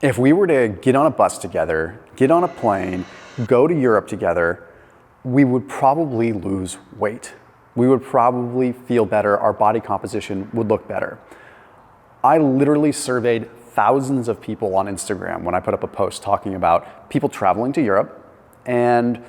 If we were to get on a bus together, get on a plane, go to Europe together, we would probably lose weight. We would probably feel better. Our body composition would look better. I literally surveyed thousands of people on Instagram when I put up a post talking about people traveling to Europe and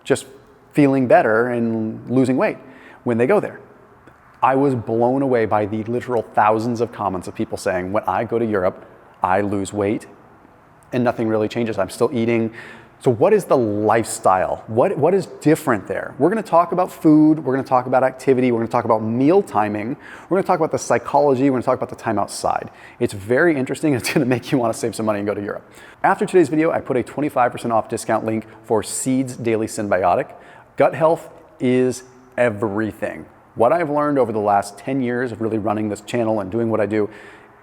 just feeling better and losing weight when they go there. I was blown away by the literal thousands of comments of people saying, when I go to Europe, I lose weight and nothing really changes. I'm still eating. So what is the lifestyle? What is different there? We're gonna talk about food, we're gonna talk about activity, we're gonna talk about meal timing, we're gonna talk about the psychology, we're gonna talk about the time outside. It's very interesting, it's gonna make you wanna save some money and go to Europe. After today's video, I put a 25% off discount link for Seed's Daily Synbiotic. Gut health is everything. What I've learned over the last 10 years of really running this channel and doing what I do,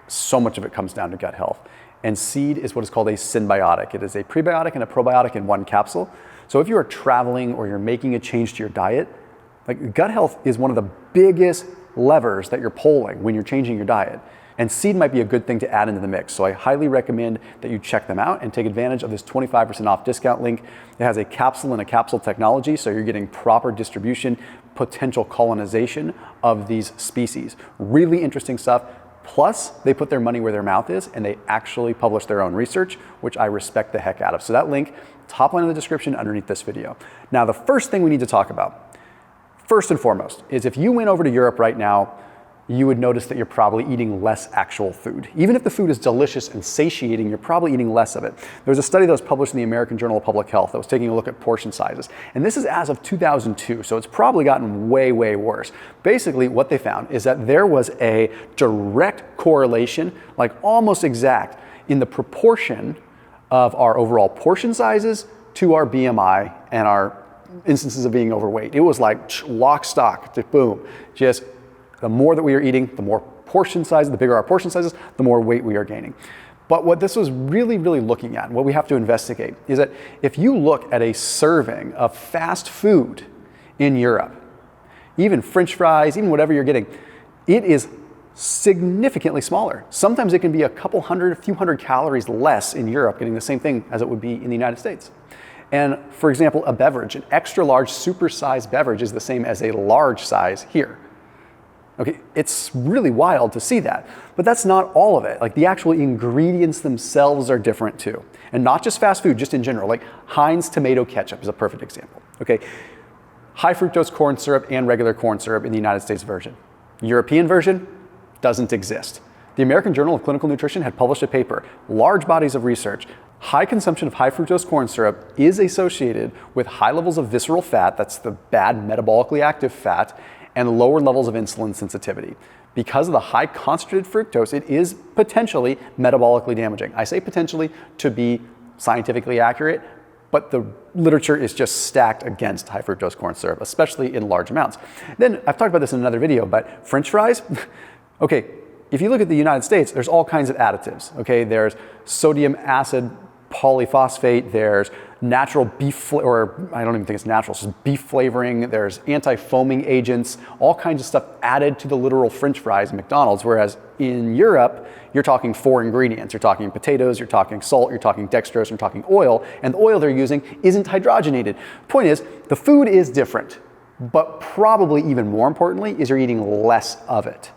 so much of it comes down to gut health. And Seed is what is called a synbiotic. It is a prebiotic and a probiotic in one capsule. So if you are traveling or you're making a change to your diet, like gut health is one of the biggest levers that you're pulling when you're changing your diet. And Seed might be a good thing to add into the mix. So I highly recommend that you check them out and take advantage of this 25% off discount link. It has a capsule in a capsule technology, so you're getting proper distribution, potential colonization of these species. Really interesting stuff. Plus, they put their money where their mouth is and they actually publish their own research, which I respect the heck out of. So that link, top line in the description underneath this video. Now, the first thing we need to talk about, first and foremost, is if you went over to Europe right now, you would notice that you're probably eating less actual food. Even if the food is delicious and satiating, you're probably eating less of it. There was a study that was published in the American Journal of Public Health that was taking a look at portion sizes. And this is as of 2002, so it's probably gotten way, way worse. Basically, what they found is that there was a direct correlation, like almost exact, in the proportion of our overall portion sizes to our BMI and our instances of being overweight. It was like lock, stock, just boom, just the more that we are eating, the more portion size, the bigger our portion sizes, the more weight we are gaining. But what this was really, really looking at, what we have to investigate, is that if you look at a serving of fast food in Europe, even French fries, even whatever you're getting, it is significantly smaller. Sometimes it can be a few hundred calories less in Europe getting the same thing as it would be in the United States. And for example, a beverage, an extra large supersized beverage is the same as a large size here. Okay, it's really wild to see that, but that's not all of it. Like the actual ingredients themselves are different too. And not just fast food, just in general, like Heinz tomato ketchup is a perfect example. Okay, high fructose corn syrup and regular corn syrup in the United States version. European version doesn't exist. The American Journal of Clinical Nutrition had published a paper, large bodies of research. High consumption of high fructose corn syrup is associated with high levels of visceral fat, that's the bad metabolically active fat, and lower levels of insulin sensitivity. Because of the high concentrated fructose, it is potentially metabolically damaging. I say potentially to be scientifically accurate, but the literature is just stacked against high fructose corn syrup, especially in large amounts. Then, I've talked about this in another video, but French fries, okay, if you look at the United States, there's all kinds of additives, okay? There's sodium acid polyphosphate, there's natural beef, or I don't even think it's natural, it's just beef flavoring, there's anti-foaming agents, all kinds of stuff added to the literal French fries at McDonald's, whereas in Europe, you're talking 4 ingredients. You're talking potatoes, you're talking salt, you're talking dextrose, you're talking oil, and the oil they're using isn't hydrogenated. Point is, the food is different, but probably even more importantly is you're eating less of it.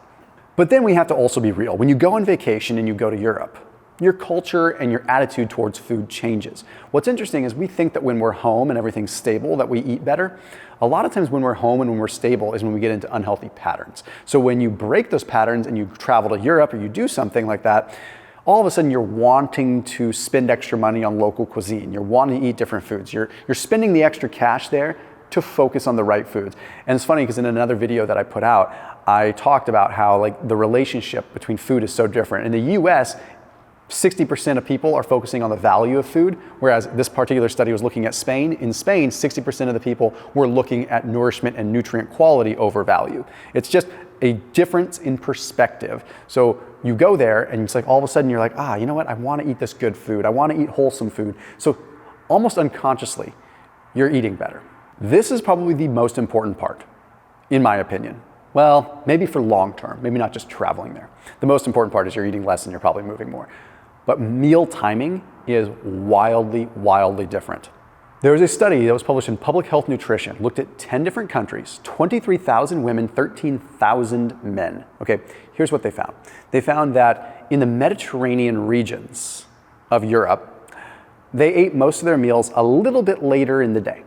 But then we have to also be real. When you go on vacation and you go to Europe, your culture and your attitude towards food changes. What's interesting is we think that when we're home and everything's stable, that we eat better. A lot of times when we're home and when we're stable is when we get into unhealthy patterns. So when you break those patterns and you travel to Europe or you do something like that, all of a sudden you're wanting to spend extra money on local cuisine. You're wanting to eat different foods. You're spending the extra cash there to focus on the right foods. And it's funny because in another video that I put out, I talked about how like the relationship between food is so different. In the US, 60% of people are focusing on the value of food, whereas this particular study was looking at Spain. In Spain, 60% of the people were looking at nourishment and nutrient quality over value. It's just a difference in perspective. So you go there and it's like all of a sudden you're like, you know what? I want to eat this good food. I want to eat wholesome food. So almost unconsciously, you're eating better. This is probably the most important part, in my opinion. Well, maybe for long term, maybe not just traveling there. The most important part is you're eating less and you're probably moving more. But meal timing is wildly, wildly different. There was a study that was published in Public Health Nutrition, looked at 10 different countries, 23,000 women, 13,000 men. Okay, here's what they found. They found that in the Mediterranean regions of Europe, they ate most of their meals a little bit later in the day.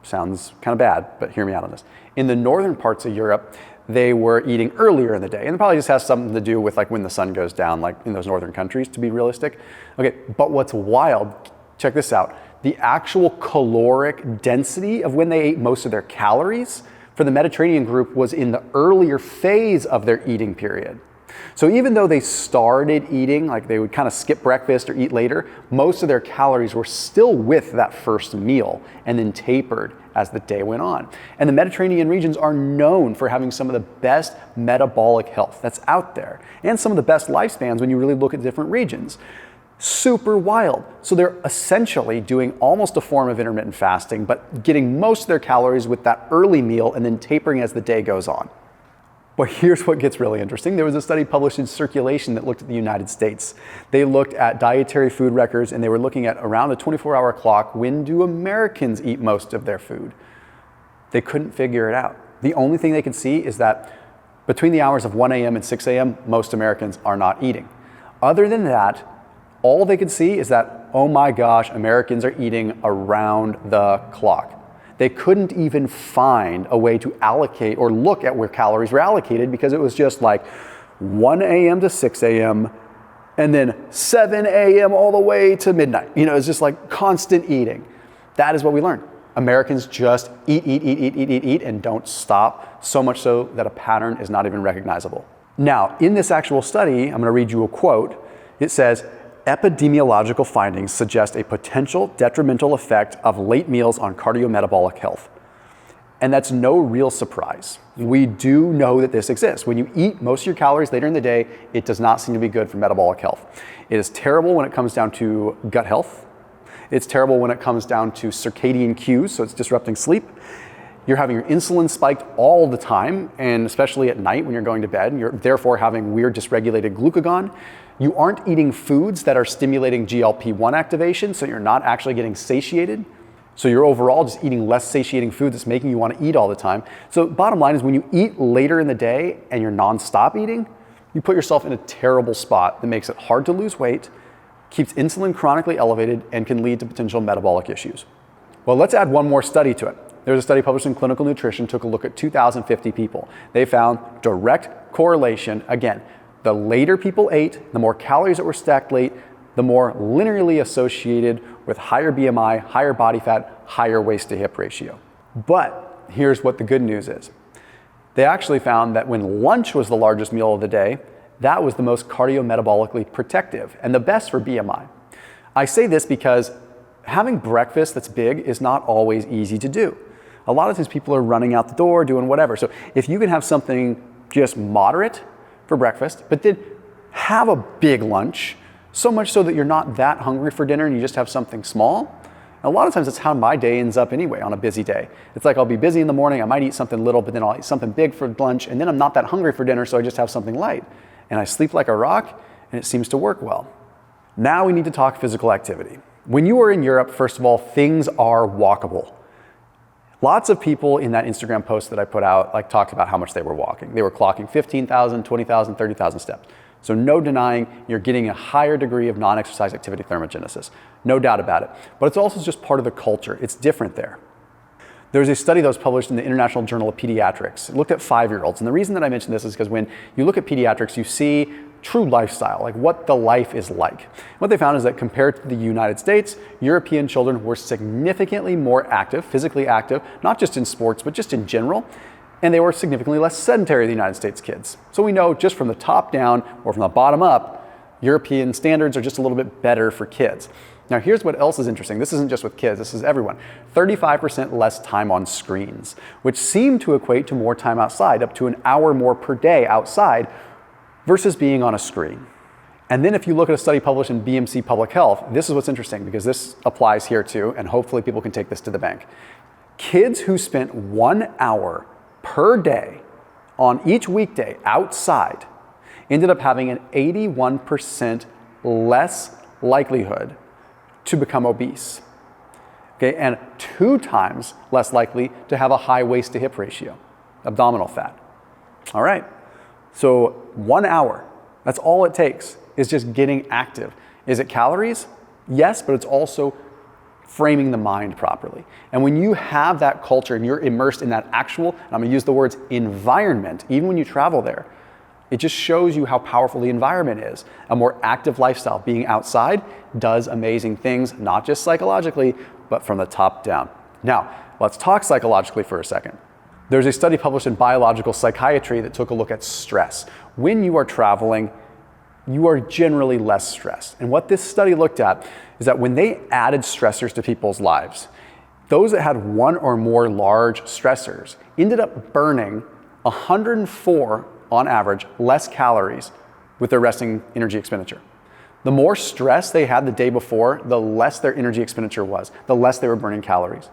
Sounds kind of bad, but hear me out on this. In the northern parts of Europe, they were eating earlier in the day. And it probably just has something to do with like when the sun goes down, like in those northern countries, to be realistic. Okay, but what's wild, check this out. The actual caloric density of when they ate most of their calories for the Mediterranean group was in the earlier phase of their eating period. So even though they started eating, like they would kind of skip breakfast or eat later, most of their calories were still with that first meal and then tapered as the day went on. And the Mediterranean regions are known for having some of the best metabolic health that's out there and some of the best lifespans when you really look at different regions. Super wild. So they're essentially doing almost a form of intermittent fasting, but getting most of their calories with that early meal and then tapering as the day goes on. But here's what gets really interesting. There was a study published in Circulation that looked at the United States. They looked at dietary food records and they were looking at around a 24-hour clock, when do Americans eat most of their food? They couldn't figure it out. The only thing they could see is that between the hours of 1 a.m. and 6 a.m., most Americans are not eating. Other than that, all they could see is that, oh my gosh, Americans are eating around the clock. They couldn't even find a way to allocate or look at where calories were allocated because it was just like 1 a.m. to 6 a.m. and then 7 a.m. all the way to midnight. You know, it's just like constant eating. That is what we learned. Americans just eat, and don't stop, so much so that a pattern is not even recognizable. Now, in this actual study, I'm going to read you a quote. It says, epidemiological findings suggest a potential detrimental effect of late meals on cardiometabolic health. And that's no real surprise. We do know that this exists. When you eat most of your calories later in the day, it does not seem to be good for metabolic health. It is terrible when it comes down to gut health. It's terrible when it comes down to circadian cues, so it's disrupting sleep. You're having your insulin spiked all the time, and especially at night when you're going to bed, and you're therefore having weird dysregulated glucagon. You aren't eating foods that are stimulating GLP-1 activation, so you're not actually getting satiated. So you're overall just eating less satiating food that's making you want to eat all the time. So bottom line is when you eat later in the day and you're nonstop eating, you put yourself in a terrible spot that makes it hard to lose weight, keeps insulin chronically elevated, and can lead to potential metabolic issues. Well, let's add one more study to it. There was a study published in Clinical Nutrition, took a look at 2,050 people. They found direct correlation, again, the later people ate, the more calories that were stacked late, the more linearly associated with higher BMI, higher body fat, higher waist to hip ratio. But here's what the good news is. They actually found that when lunch was the largest meal of the day, that was the most cardiometabolically protective and the best for BMI. I say this because having breakfast that's big is not always easy to do. A lot of times people are running out the door, doing whatever. So if you can have something just moderate for breakfast, but then have a big lunch, so much so that you're not that hungry for dinner and you just have something small. And a lot of times that's how my day ends up anyway on a busy day. It's like I'll be busy in the morning, I might eat something little, but then I'll eat something big for lunch, and then I'm not that hungry for dinner, so I just have something light. And I sleep like a rock, and it seems to work well. Now we need to talk physical activity. When you are in Europe, first of all, things are walkable. Lots of people in that Instagram post that I put out talked about how much they were walking. They were clocking 15,000, 20,000, 30,000 steps. So no denying you're getting a higher degree of non-exercise activity thermogenesis. No doubt about it. But it's also just part of the culture. It's different there. There's a study that was published in the International Journal of Pediatrics. It looked at 5-year-olds. And the reason that I mention this is because when you look at pediatrics, you see true lifestyle, like what the life is like. What they found is that compared to the United States, European children were significantly more active, physically active, not just in sports, but just in general. And they were significantly less sedentary than the United States kids. So we know just from the top down or from the bottom up, European standards are just a little bit better for kids. Now here's what else is interesting. This isn't just with kids, this is everyone. 35% less time on screens, which seem to equate to more time outside, up to an hour more per day outside versus being on a screen. And then if you look at a study published in BMC Public Health, this is what's interesting because this applies here too, and hopefully people can take this to the bank. Kids who spent 1 hour per day on each weekday outside ended up having an 81% less likelihood to become obese. Okay, and 2 times less likely to have a high waist to hip ratio, abdominal fat. All right, so 1 hour, that's all it takes, is just getting active. Is it calories? Yes, but it's also framing the mind properly. And when you have that culture and you're immersed in that actual, and I'm gonna use the words environment, even when you travel there, it just shows you how powerful the environment is. A more active lifestyle, being outside, does amazing things, not just psychologically, but from the top down. Now, let's talk psychologically for a second. There's a study published in Biological Psychiatry that took a look at stress. When you are traveling, you are generally less stressed. And what this study looked at is that when they added stressors to people's lives, those that had 1 or more large stressors ended up burning 104 on average less calories with their resting energy expenditure. The more stress they had the day before, the less their energy expenditure was, the less they were burning calories.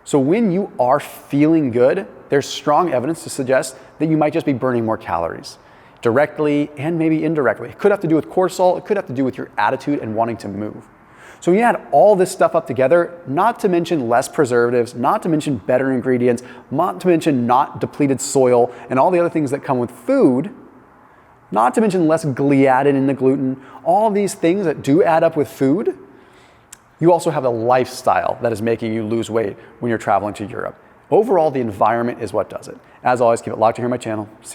So when you are feeling good, there's strong evidence to suggest that you might just be burning more calories, directly and maybe indirectly. It could have to do with cortisol, it could have to do with your attitude and wanting to move. So when you add all this stuff up together, not to mention less preservatives, not to mention better ingredients, not to mention not depleted soil, and all the other things that come with food, not to mention less gliadin in the gluten, all these things that do add up with food, you also have a lifestyle that is making you lose weight when you're traveling to Europe. Overall, the environment is what does it. As always, keep it locked here on my channel. See you tomorrow.